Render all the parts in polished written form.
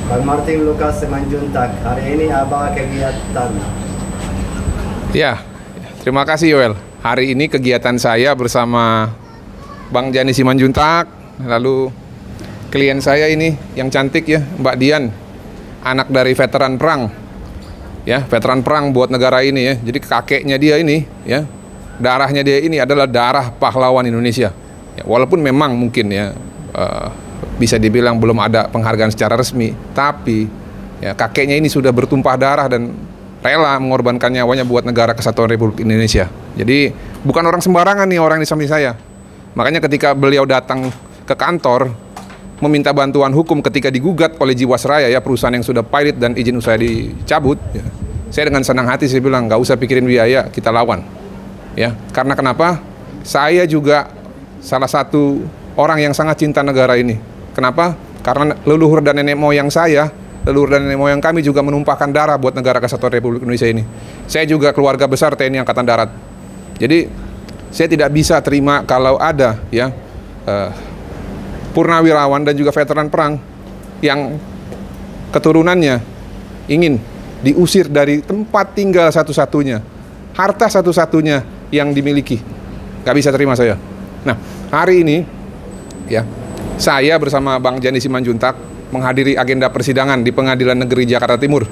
Bang Martin Lucas Simanjuntak, hari ini apa kegiatan? Ya, terima kasih Yoel. Hari ini kegiatan saya bersama Bang Jani Simanjuntak, lalu klien saya ini yang cantik ya, Mbak Dian, anak dari veteran perang. Ya, veteran perang buat negara ini ya. Jadi kakeknya dia ini ya, darahnya dia ini adalah darah pahlawan Indonesia. Ya, walaupun memang mungkin ya bisa dibilang belum ada penghargaan secara resmi, tapi ya kakeknya ini sudah bertumpah darah dan rela mengorbankan nyawanya buat negara kesatuan Republik Indonesia. Jadi bukan orang sembarangan nih orang di samping saya. Makanya ketika beliau datang ke kantor meminta bantuan hukum ketika digugat oleh Jiwasraya ya, perusahaan yang sudah pilot dan izin usaha dicabut ya, saya dengan senang hati saya bilang nggak usah pikirin biaya, kita lawan ya. Karena kenapa? Saya juga salah satu orang yang sangat cinta negara ini. Kenapa? Karena leluhur dan nenek moyang saya, leluhur dan nenek moyang kami juga menumpahkan darah buat negara kesatuan Republik Indonesia ini. Saya juga keluarga besar TNI Angkatan Darat. Jadi saya tidak bisa terima kalau ada ya purnawirawan dan juga veteran perang yang keturunannya ingin diusir dari tempat tinggal satu-satunya, harta satu-satunya yang dimiliki. Gak bisa terima saya. Nah, hari ini ya, saya bersama Bang Jani Simanjuntak menghadiri agenda persidangan di Pengadilan Negeri Jakarta Timur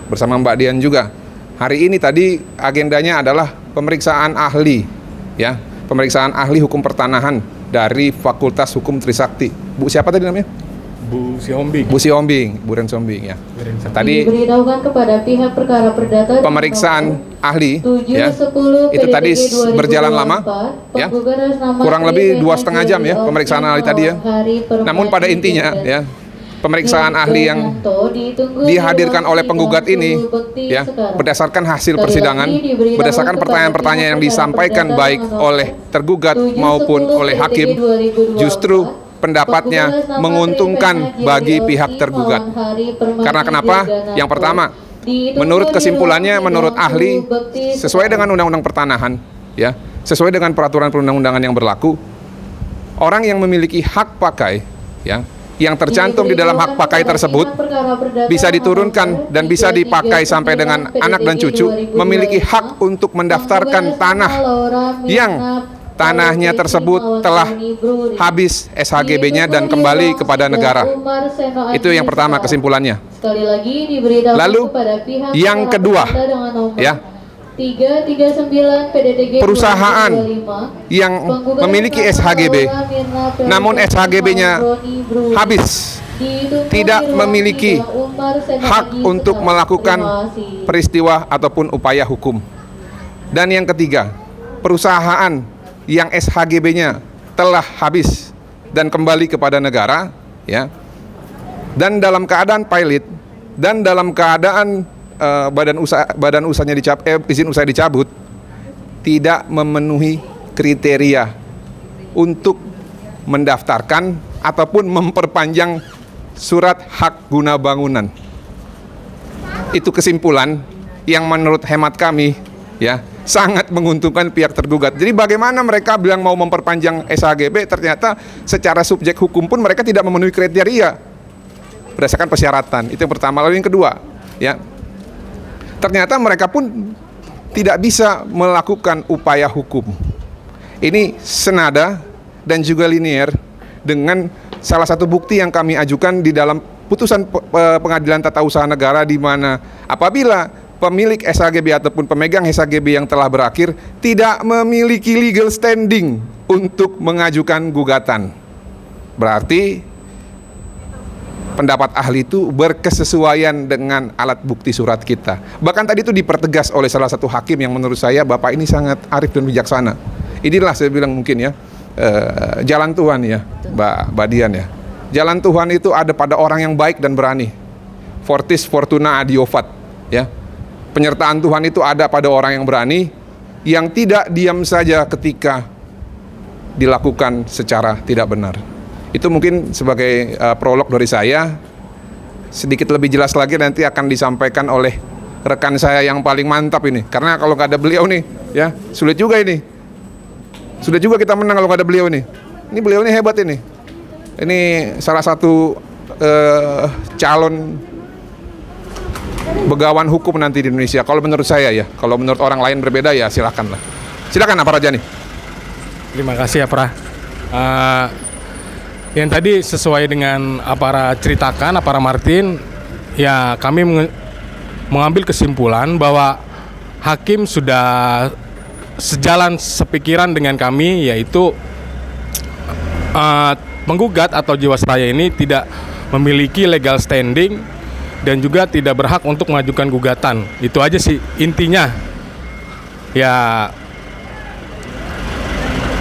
bersama Mbak Dian juga. Hari ini tadi agendanya adalah pemeriksaan ahli ya, pemeriksaan ahli hukum pertanahan dari Fakultas Hukum Trisakti. Bu siapa tadi namanya? Bu Siombing. Bu Siombing, Bu Ren Siombing ya. Tadi diberitahukan kepada pihak perkara perdata pemeriksaan ahli 7, ya, 10, itu tadi PDTG berjalan lama ya, kurang lebih 2,5 jam ya pemeriksaan ahli tadi ya. Namun pada intinya ya, pemeriksaan ahli yang dihadirkan oleh penggugat ini ya, berdasarkan hasil persidangan, berdasarkan pertanyaan-pertanyaan yang disampaikan baik oleh tergugat maupun oleh hakim, justru pendapatnya menguntungkan bagi pihak tergugat. Karena kenapa? Yang pertama, menurut kesimpulannya, menurut ahli, sesuai dengan undang-undang pertanahan ya, sesuai dengan peraturan perundang-undangan yang berlaku, orang yang memiliki hak pakai ya, yang tercantum di dalam hak pakai tersebut bisa diturunkan dan bisa dipakai sampai dengan anak dan cucu, memiliki hak untuk mendaftarkan tanah yang tanahnya tersebut telah habis SHGB-nya dan kembali kepada negara. Itu yang pertama kesimpulannya. Lalu yang kedua ya, 339 PDTG perusahaan yang memiliki SHGB namun SHGB-nya habis, tidak memiliki hak untuk melakukan peristiwa ataupun upaya hukum. Dan yang ketiga, perusahaan yang SHGB-nya telah habis dan kembali kepada negara ya, dan dalam keadaan pilot dan dalam keadaan badan usahanya izin usaha dicabut, tidak memenuhi kriteria untuk mendaftarkan ataupun memperpanjang surat hak guna bangunan. Itu kesimpulan yang menurut hemat kami ya, sangat menguntungkan pihak tergugat. Jadi bagaimana mereka bilang mau memperpanjang SHGB, ternyata secara subjek hukum pun mereka tidak memenuhi kriteria berdasarkan persyaratan. Itu yang pertama. Lalu yang kedua ya, ternyata mereka pun tidak bisa melakukan upaya hukum. Ini senada dan juga linear dengan salah satu bukti yang kami ajukan di dalam putusan Pengadilan Tata Usaha Negara, di mana apabila pemilik SHGB ataupun pemegang SHGB yang telah berakhir tidak memiliki legal standing untuk mengajukan gugatan, berarti pendapat ahli itu berkesesuaian dengan alat bukti surat kita. Bahkan tadi itu dipertegas oleh salah satu hakim yang menurut saya Bapak ini sangat arif dan bijaksana. Inilah saya bilang mungkin ya, jalan Tuhan ya, Mbak Dian ya. Jalan Tuhan itu ada pada orang yang baik dan berani. Fortis fortuna adiovat ya. Penyertaan Tuhan itu ada pada orang yang berani, yang tidak diam saja ketika dilakukan secara tidak benar. Itu mungkin sebagai prolog dari saya. Sedikit lebih jelas lagi nanti akan disampaikan oleh rekan saya yang paling mantap ini. Karena kalau nggak ada beliau nih, ya sulit juga ini. Sulit juga kita menang kalau nggak ada beliau ini. Ini beliau ini hebat ini. Ini salah satu calon begawan hukum nanti di Indonesia. Kalau menurut saya ya, kalau menurut orang lain berbeda ya silakan lah. Silakan apa Rajani. Terima kasih ya Pra. Yang tadi sesuai dengan apa ceritakan apa Martin, ya kami mengambil kesimpulan bahwa hakim sudah sejalan sepikiran dengan kami, yaitu penggugat atau Jiwasraya ini tidak memiliki legal standing dan juga tidak berhak untuk mengajukan gugatan. Itu aja sih intinya. Ya,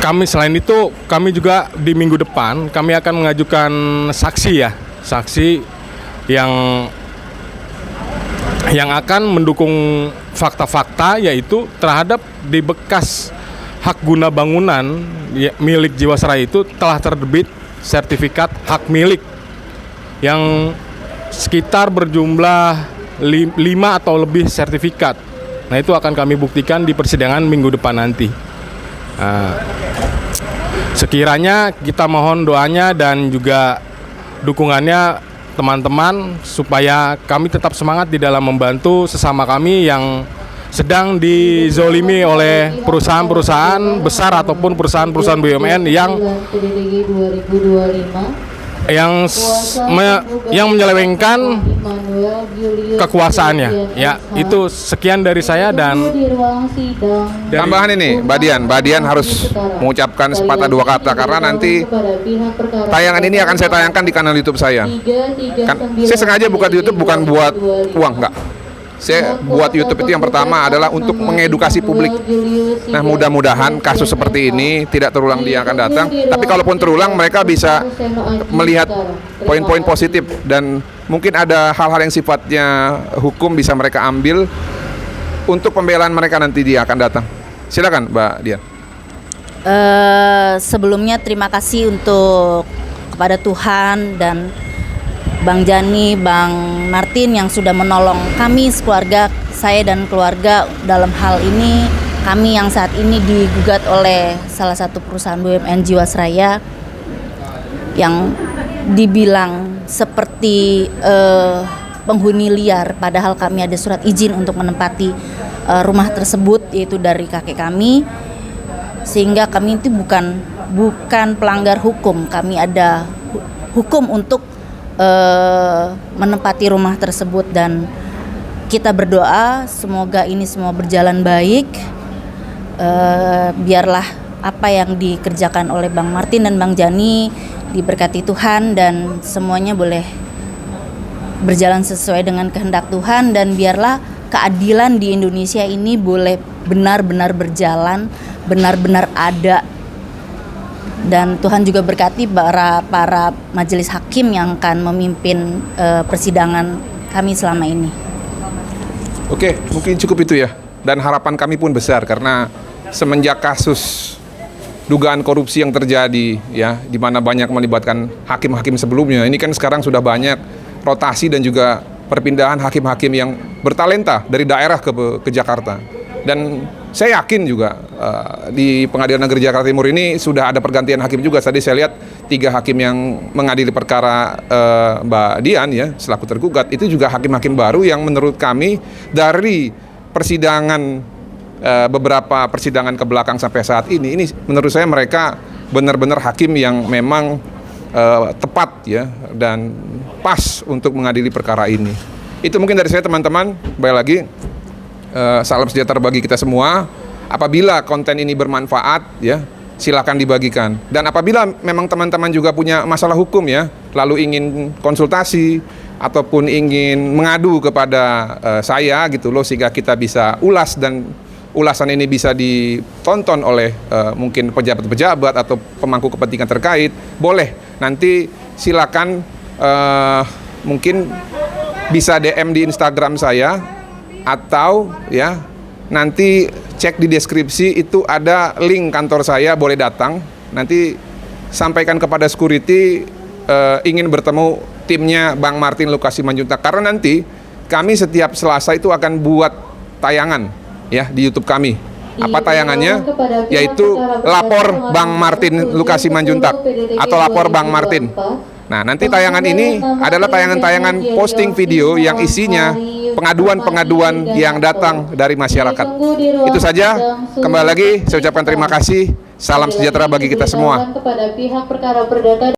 kami selain itu, kami juga di minggu depan kami akan mengajukan saksi yang akan mendukung fakta-fakta, yaitu terhadap di bekas hak guna bangunan milik Jiwasraya itu telah terbit sertifikat hak milik yang sekitar berjumlah 5 atau lebih sertifikat. Nah, itu akan kami buktikan di persidangan minggu depan nanti. Sekiranya kita mohon doanya dan juga dukungannya teman-teman supaya kami tetap semangat di dalam membantu sesama kami yang sedang dizolimi oleh perusahaan-perusahaan besar ataupun perusahaan-perusahaan BUMN yang menyelewengkan kekuasaannya. Ya, itu sekian dari saya dan tambahan ini, Mbak Dian harus mengucapkan sepatah dua kata karena nanti tayangan ini akan saya tayangkan di kanal YouTube saya. Saya sengaja buka di YouTube bukan buat uang, enggak. Saya buat YouTube itu yang pertama adalah untuk mengedukasi publik. Nah, mudah-mudahan kasus seperti ini tidak terulang di yang akan datang. Tapi kalaupun terulang, mereka bisa melihat poin-poin positif dan mungkin ada hal-hal yang sifatnya hukum bisa mereka ambil untuk pembelaan mereka nanti dia akan datang. Silakan, Mbak Dian. Sebelumnya terima kasih untuk kepada Tuhan dan Bang Jani, Bang Martin yang sudah menolong kami sekeluarga, saya dan keluarga dalam hal ini. Kami yang saat ini digugat oleh salah satu perusahaan BUMN Jiwasraya yang dibilang seperti penghuni liar, padahal kami ada surat izin untuk menempati rumah tersebut, yaitu dari kakek kami, sehingga kami itu bukan pelanggar hukum. Kami ada hukum untuk menempati rumah tersebut dan kita berdoa semoga ini semua berjalan baik. Biarlah apa yang dikerjakan oleh Bang Martin dan Bang Jani diberkati Tuhan dan semuanya boleh berjalan sesuai dengan kehendak Tuhan, dan biarlah keadilan di Indonesia ini boleh benar-benar berjalan, benar-benar ada. Dan Tuhan juga berkati para majelis hakim yang akan memimpin persidangan kami selama ini. Oke, mungkin cukup itu ya. Dan harapan kami pun besar karena semenjak kasus dugaan korupsi yang terjadi ya, di mana banyak melibatkan hakim-hakim sebelumnya. Ini kan sekarang sudah banyak rotasi dan juga perpindahan hakim-hakim yang bertalenta dari daerah ke Jakarta. Dan saya yakin juga di Pengadilan Negeri Jakarta Timur ini sudah ada pergantian hakim juga. Tadi saya lihat 3 hakim yang mengadili perkara Mbak Dian ya selaku tergugat, itu juga hakim-hakim baru yang menurut kami dari persidangan beberapa persidangan ke belakang sampai saat ini menurut saya mereka benar-benar hakim yang memang tepat ya dan pas untuk mengadili perkara ini. Itu mungkin dari saya teman-teman. Baik lagi. Salam sejahtera bagi kita semua. Apabila konten ini bermanfaat ya, silakan dibagikan. Dan apabila memang teman-teman juga punya masalah hukum ya, lalu ingin konsultasi ataupun ingin mengadu kepada saya gitu loh, sehingga kita bisa ulas dan ulasan ini bisa ditonton oleh mungkin pejabat-pejabat atau pemangku kepentingan terkait, boleh nanti silakan mungkin bisa DM di Instagram saya. Atau ya nanti cek di deskripsi itu ada link kantor saya, boleh datang. Nanti sampaikan kepada security ingin bertemu timnya Bang Martin Lucas Simanjuntak, karena nanti kami setiap Selasa itu akan buat tayangan ya di YouTube kami. Apa tayangannya? Yaitu lapor Bang Martin Lucas Simanjuntak atau lapor Bang Martin. Nah, nanti tayangan ini adalah tayangan-tayangan posting video yang isinya pengaduan-pengaduan yang datang dari masyarakat. Itu saja. Kembali lagi saya ucapkan terima kasih. Salam sejahtera bagi kita semua. Kepada pihak perkara perdata